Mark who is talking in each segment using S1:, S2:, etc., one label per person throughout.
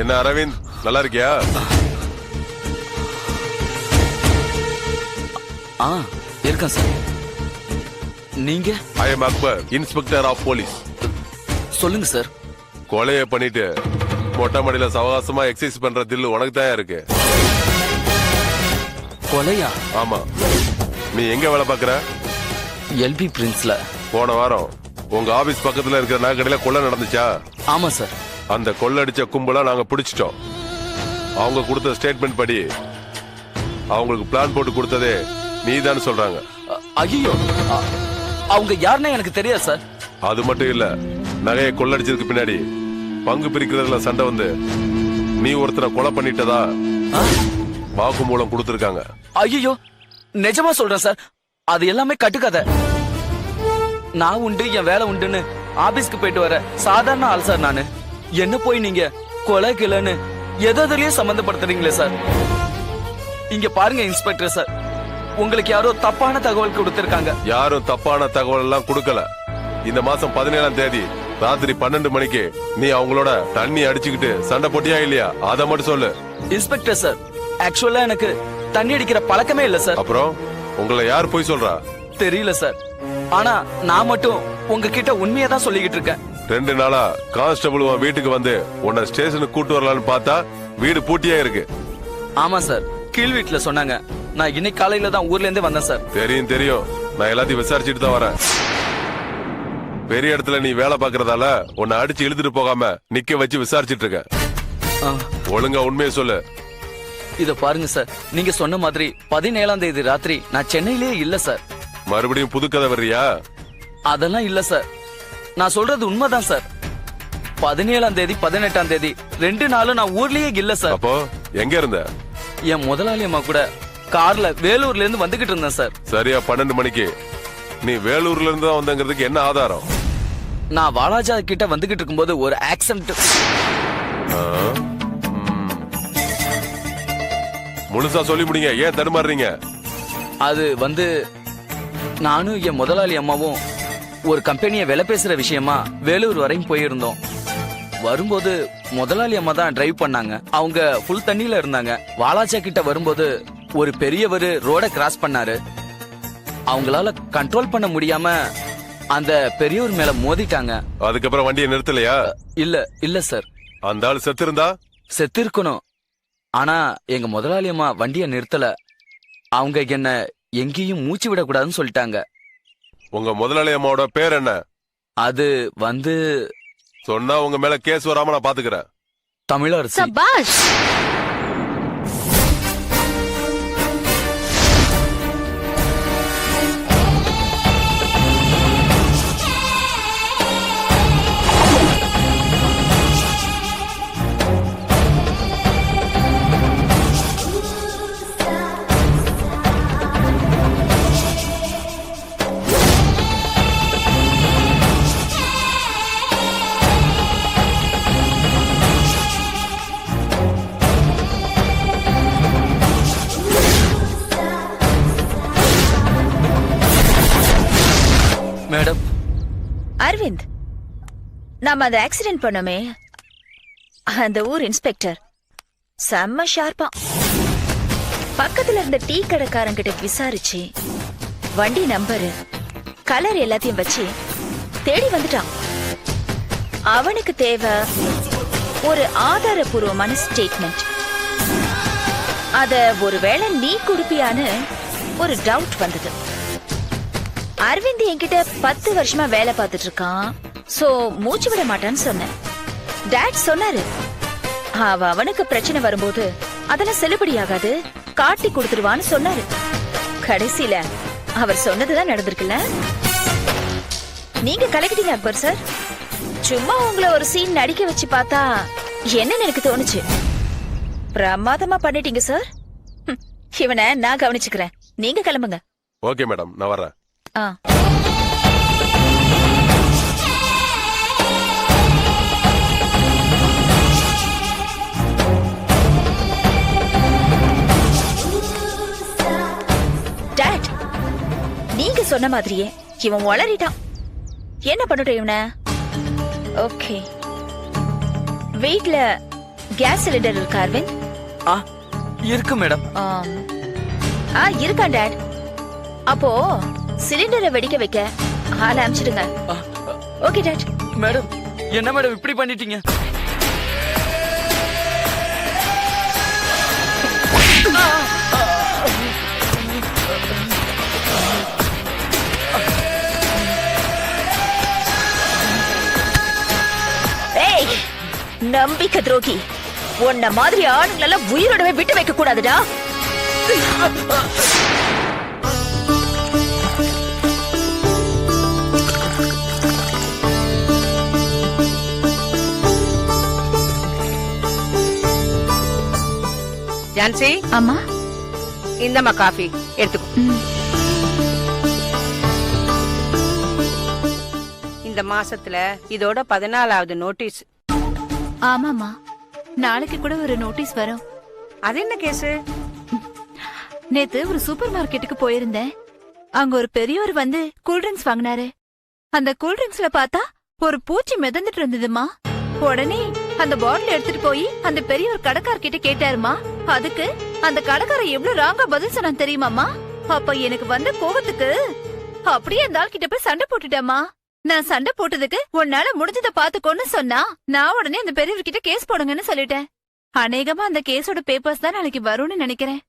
S1: என்ன அரவிந்த், நல்லா இருக்கியா?
S2: இருக்கேன் சார். நீங்க?
S1: I am Akbar, inspector of police.
S2: சொல்லுங்க சார்.
S1: கொலையை பண்ணிட்டு மொட்டை மாடியில சவகாசமா எக்ஸசைஸ் பண்ற தில்லு உனக்கு தான் இருக்கு.
S2: கொலையா?
S1: ஆமா. நீ எங்க வேலை பாக்குற?
S2: எல்பி பிரின்ஸ்ல.
S1: போன வாரம் உங்க ஆபீஸ் பக்கத்துல இருக்கிற நகைக்கடையில கொள்ளை நடந்துச்சா?
S2: ஆமா சார்.
S1: அந்த கொள்ளடிச்ச கும்பலா நாங்க பிடிச்சிட்டோம். அவங்க கொடுத்த ஸ்டேட்மெண்ட் படி அவங்களுக்கு பிளான் போட்டு கொடுத்ததே நீதான் சொல்றாங்க.
S2: ஐயோ, அவங்க யாருன்னு எனக்கு தெரியாது சார்.
S1: அது மட்டும் இல்ல, நகையை கொள்ளடிச்சதுக்கு பின்னாடி பங்கு பிரிக்கிறதுல சண்டை வந்து நீ ஒருத்தரை கொலை பண்ணிட்டதா வாக்குமூலம் கொடுத்திருக்காங்க.
S2: ஐயோ, நிஜமா சொல்றேன் சார். அது எல்லாமே கட்டுக்கதை. நான் உண்டு, என் வேலை உண்டுன்னு ஆபீஸ்க்கு போயிட்டு வர சாதாரண ஆள் சார் நானு. என்ன போய் நீங்க கொலை கிளைன்னு எதுலயே சம்பந்தப்படுத்துறீங்களே சார். இங்க பாருங்க இன்ஸ்பெக்டர் சார், உங்களுக்கு யாரோ தப்பான தகவல் கொடுத்திருக்காங்க.
S1: யாரும் தப்பான தகவல் எல்லாம் கொடுக்கல. இந்த மாசம் 17ஆம் தேதி ராத்திரி 12 மணிக்கு நீ அவங்களோட தண்ணி அடிச்சுக்கிட்டு சண்டை போட்டியா இல்லையா? அத மட்டும் சொல்லு.
S2: இன்ஸ்பெக்டர் சார், ஆக்சுவலா எனக்கு தண்ணி அடிக்கிற பழக்கமே இல்ல சார்.
S1: அப்புறம் உங்களை யார் போய் சொல்றா?
S2: தெரியல சார். ஆனா நான் மட்டும் உங்ககிட்ட உண்மையை தான் சொல்லிக்கிட்டு இருக்கேன்.
S1: 2 நாளா கான்ஸ்டபிள் வீட்டுக்கு வந்து உன்னை ஸ்டேஷனுக்கு கூட்டு வரலான்னு பார்த்தா வீடு பூட்டியா இருக்கு.
S2: ஆமா சார், கீழ் வீட்டுல சொன்னாங்க. நான் இன்னைக்கு காலையில தான் ஊர்ல இருந்தே வந்தேன் சார்.
S1: தெரியும் தெரியும், நான் எல்லாத்தையும் விசாரிச்சுட்டு தான் வரேன். பெரிய இடத்துல நீ வேலை பாக்குறதால உன்னை அடிச்சு இழுத்துட்டு போகாம நிக்க வச்சு விசாரிச்சுட்டு இருக்க. ஒழுங்கா உண்மையை சொல்லு.
S2: இத பாருங்க சார், நீங்க சொன்ன மாதிரி 17ஆம் தேதி ராத்திரி நான் சென்னையிலேயே இல்ல சார்.
S1: மறுபடியும் புதுக்கதை வர்றியா?
S2: அதெல்லாம் இல்ல சார், நான் சொல்றது உண்மைதான் சார். 17ஆம் தேதி 18ஆம் தேதி 2 நாளும் நான் ஊர்லயே இல்ல சார்.
S1: அப்போ எங்க இருந்த?
S2: என் முதலாளி அம்மா கூட கார்ல வேலூர்ல இருந்து வந்துகிட்டு இருந்தேன் சார்.
S1: சரியா 12 மணிக்கு நீ வேலூர்ல இருந்து தான் வந்தங்கிறதுக்கு என்ன ஆதாரம்?
S2: நான் வாலாஜா கிட்ட வந்துகிட்டு இருக்கும்போது ஒரு ஆக்சிடென்ட்.
S1: முழுசா சொல்லி முடிங்க, ஏன் தடுமாறுறீங்க?
S2: அது வந்து நானும் என் முதலாளி அம்மாவும் ஒரு கம்பெனியை வேலை பேசுற விஷயமா வேலூர் வரையும் போயிருந்தோம். வரும்போது முதலாளி அம்மா தான் டிரைவ் பண்ணாங்க. அவங்க ஃபுல் தண்ணியில இருந்தாங்க. வாலாஜா கிட்ட வரும்போது ஒரு பெரியவர் ரோட கிராஸ் பண்ணாரு. அவங்களால கண்ட்ரோல் பண்ண முடியாம அந்த பெரியவர் மேல மோதிட்டாங்க.
S1: அதுக்கப்புறம் வண்டியை நிறுத்தலையா?
S2: இல்ல சார்.
S1: அந்த ஆள் செத்து இருந்தா?
S2: செத்து இருக்கணும். ஆனா எங்க முதலாளி அம்மா வண்டியை நிறுத்தல. அவங்க என்ன எங்கேயும் மூச்சு விடக்கூடாதுன்னு சொல்லிட்டாங்க.
S1: உங்க முதலாளி அம்மாவோட பேர் என்ன?
S2: அது வந்து
S1: சொன்னா உங்க மேல கேஸ் வராம நான் பாத்துக்கிறேன்.
S2: தமிழரசி.
S3: சபாஷ்.
S2: மேடம்.
S3: அரவிந்த், நாம அந்த ஆக்சிடென்ட் பண்ணோமே, அந்த ஊர் இன்ஸ்பெக்டர் செம்ம ஷார்ப்பா பக்கத்துல இருந்த டீ கடைக்காரங்கிட்ட விசாரிச்சு வண்டி நம்பரு கலர் எல்லாத்தையும் வச்சு தேடி வந்துட்டான். அவனுக்கு தேவை ஒரு ஆதாரபூர்வமான ஸ்டேட்மெண்ட். அத ஒருவேளை நீ குடுப்பியான்னு ஒரு டவுட் வந்தது. அரவிந்த் என்கிட்ட 10 வருஷமா வேலை பார்த்துட்டு இருக்கான். சோ மூச்சு விட மாட்டான்னு சொன்னேன். டாட் சொன்னாரு, அவனுக்கு பிரச்சனை வரும்போது அதெல்லாம் செல்லுபடியாகாது, காட்டி கொடுத்துருவான்னு சொன்னாரு. கடைசியில அவர் சொன்னதுதான் நடந்திருக்குல்ல. நீங்க கலக்கிட்டீங்க அக்பர் சார். சும்மா உங்களை ஒரு சீன் நடிக்க வச்சு பார்த்தா என்னன்னு எனக்கு தோணுச்சு. பிரமாதமா பண்ணிட்டீங்க சார். இவனை நான் கவனிச்சுக்கிறேன், நீங்க கிளம்புங்க.
S1: ஓகே மேடம், நான் வரேன்.
S3: ஆ. டாட், நீங்க சொன்ன மாதிரியே இவன் வளரிட்டான். என்ன பண்ணட்டும் இவனை? ஓகே, வீட்ல கேஸ் சிலிண்டர் இருக்கா அரவிந்த்?
S2: ஆ இருக்கு மேடம்.
S3: இருக்கான் டாட். அப்போ சிலிண்டரை வெடிக்க வைக்க ஆள அனுப்பிச்சிடுங்க. Okay dot.
S2: மேடம், என்ன மேடம் இப்படி பண்ணிட்டீங்க?
S3: ஏய், நம்பிக்கை துரோகி, உன்ன மாதிரி ஆளுங்களெல்லாம் உயிரோடவே விட்டு வைக்க கூடாதுடா.
S4: ஜான்சி,
S3: அம்மா,
S4: இந்தம்மா காஃபி எடுத்துக்கோ. இந்த மாசத்துல இதோட 14வது நோட்டீஸ்.
S5: ஆமாமா, நாளைக்கு கூட ஒரு நோட்டீஸ் வரும்.
S4: அது என்ன கேஸ்?
S5: நேத்து ஒரு சூப்பர் மார்க்கெட்டுக்கு போயிருந்தேன். அங்க ஒரு பெரியவர் வந்து கூல்ட்ரிங்க்ஸ் வாங்கினாரு. அந்த கூல்ட்ரிங்க்ஸ்ல பார்த்தா ஒரு பூச்சி மிதந்துட்டு இருந்ததுமா. உடனே அந்த பாட்டில் எடுத்துட்டு போய் அந்த பெரியவர் கடைக்காரர்கிட்ட கேட்டாருமா. அதுக்கு அந்த கடைக்காரர் எவ்வளவு ராங்கா பதில் சொன்னான் தெரியுமாமா? அப்ப எனக்கு வந்த கோவத்துக்கு அப்படியே அந்த ஆள் கிட்ட போய் சண்டை போட்டுட்டேமா. நான் சண்டை போட்டதுக்கு உன்னால முடிஞ்சத பாத்துக்கோன்னு சொன்னா, நான் உடனே அந்த பெரியவர்கிட்ட கேஸ் போடுங்கன்னு சொல்லிட்டேன். அநேகமா அந்த கேஸோட பேப்பர்ஸ் தான் நாளைக்கு வரும்னு நினைக்கிறேன்.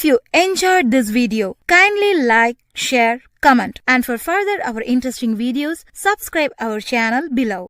S6: you enjoyed this video, kindly like, share, comment, and for further our interesting videos, subscribe our channel below.